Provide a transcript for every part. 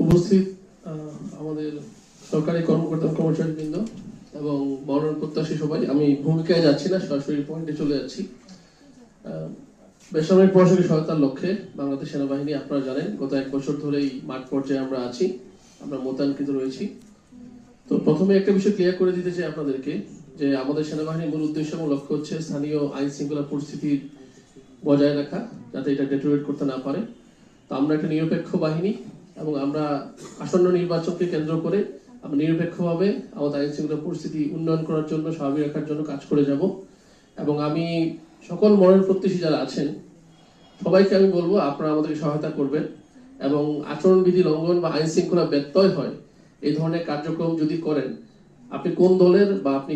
উপস্থিত আমাদের সরকারি কর্মকর্তা কর্মচারীবৃন্দ এবং মনোনয়ন প্রত্যাশী সবাই, আমি ভূমিকায় যাচ্ছি না, সরাসরি পয়েন্টে চলে যাচ্ছি। বেসামরিক প্রশাসনিক সহায়তার লক্ষ্যে বাংলাদেশ সেনাবাহিনী, আপনারা জানেন, গত 1 বছর ধরেই মাঠ পর্যায়ে আমরা আছি, আমরা মোতায়েনকৃত রয়েছি। তো প্রথমে একটা বিষয় ক্লিয়ার করে দিতে চাই আপনাদেরকে, যে আমাদের সেনাবাহিনীর মূল উদ্দেশ্য এবং লক্ষ্য হচ্ছে স্থানীয় আইন শৃঙ্খলা পরিস্থিতি বজায় রাখা, যাতে এটা ডেটোরেট করতে না পারে। তো আমরা একটা নিরপেক্ষ বাহিনী এবং আমরা আসন্ন নির্বাচনকে কেন্দ্র করে আমরা নিরপেক্ষভাবে আমাদের আইন শৃঙ্খলা পরিস্থিতি উন্নয়ন করার জন্য, স্বাভাবিক রাখার জন্য কাজ করে যাব। এবং আমি সকল মনোনয়ন প্রত্যাশী যারা আছেন সবাইকে আমি বলবো, আপনারা আমাদেরকে সহায়তা করবেন এবং আচরণবিধি লঙ্ঘন বা আইন শৃঙ্খলা ব্যত্যয় হয় এই ধরনের কার্যক্রম যদি করেন, আপনি কোন দলের বা আপনি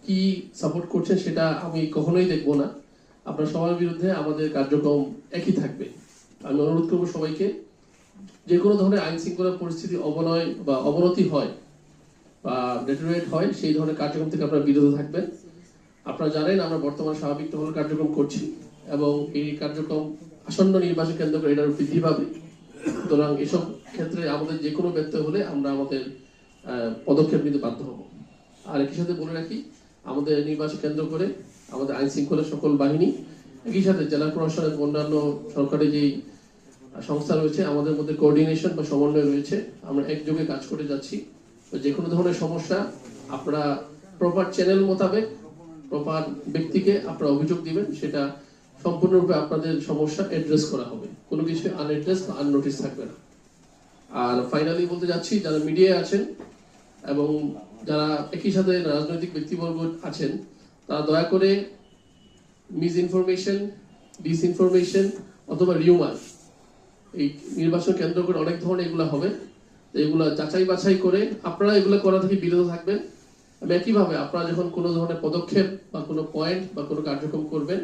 কি সাপোর্ট করছেন সেটা আমি কখনোই দেখবো না। আপনার সবার বিরুদ্ধে আমাদের কার্যক্রম একই থাকবে। আমি অনুরোধ করবো সবাইকে, যে কোনো ধরনের আইন শৃঙ্খলা পরিস্থিতি অবনয় বা অবনতি হয় বা ডেটোরেট হয়, সেই ধরনের কার্যক্রম থেকে আপনারা বিরত থাকবেন। আপনারা জানেন আমরা বর্তমানে স্বাভাবিক টহল কার্যক্রম করছি এবং এই কার্যক্রম আসন্ন নির্বাচন কেন্দ্র করে এটার বৃদ্ধি পাবে। সুতরাং এসব ক্ষেত্রে আমাদের যে কোনো ব্যত্যয় হলে আমরা আমাদের পদক্ষেপ নিতে বাধ্য হব। আর একই সাথে বলে রাখি, আমাদের নির্বাচন কেন্দ্র করে আমাদের আইন শৃঙ্খলা সকল বাহিনী, একই সাথে জেলা প্রশাসনের অন্যান্য সরকারি যেই সংস্থা রয়েছে, আমাদের মধ্যে কোঅর্ডিনেশন বা সমন্বয় রয়েছে, আমরা একযোগে কাজ করে যাচ্ছি। তো যে কোনো ধরনের সমস্যা আপনারা প্রপার চ্যানেল মোতাবেক প্রপার ব্যক্তিকে আপনারা অভিযোগ দিবেন, সেটা সম্পূর্ণরূপে আপনাদের সমস্যা অ্যাড্রেস করা হবে, কোনো কিছু আনঅ্যাড্রেস বা আননোটিস থাকবে না। আর ফাইনালি বলতে যাচ্ছি, যারা মিডিয়ায় আছেন এবং যারা একই সাথে রাজনৈতিক ব্যক্তিবর্গ আছেন, তারা দয়া করে মিস ইনফরমেশন, ডিসইনফরমেশন অথবা রিউমার, এই নির্বাচন কেন্দ্র করে অনেক ধরনের এগুলো হবে, এগুলো যাচাই বাছাই করে আপনারা এগুলো করা থেকে বিরত থাকবেন। একইভাবে আপনারা যখন কোনো ধরনের পদক্ষেপ বা কোনো পয়েন্ট বা কোনো কার্যক্রম করবেন,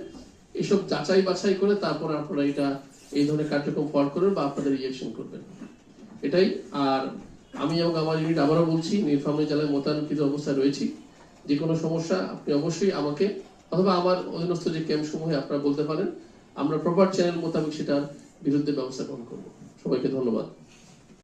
এসব যাচাই বাছাই করে তারপর আপনারা এটা এই ধরনের কার্যক্রম ফলো করবেন বা আপনাদের রিঅ্যাকশন করবেন, এটাই। আর আমি এবং আমার ইউনিট আবারও বলছি, নীলফামারী জেলায় মোতায়েনকৃত অবস্থায় রয়েছি। যে কোনো সমস্যা আপনি অবশ্যই আমাকে অথবা আমার অধীনস্থ যে ক্যাম্প সমূহে আপনারা বলতে পারেন, আমরা প্রপার চ্যানেল মোতাবেক সেটার বিরুদ্ধে ব্যবস্থা গ্রহণ করবো। সবাইকে ধন্যবাদ।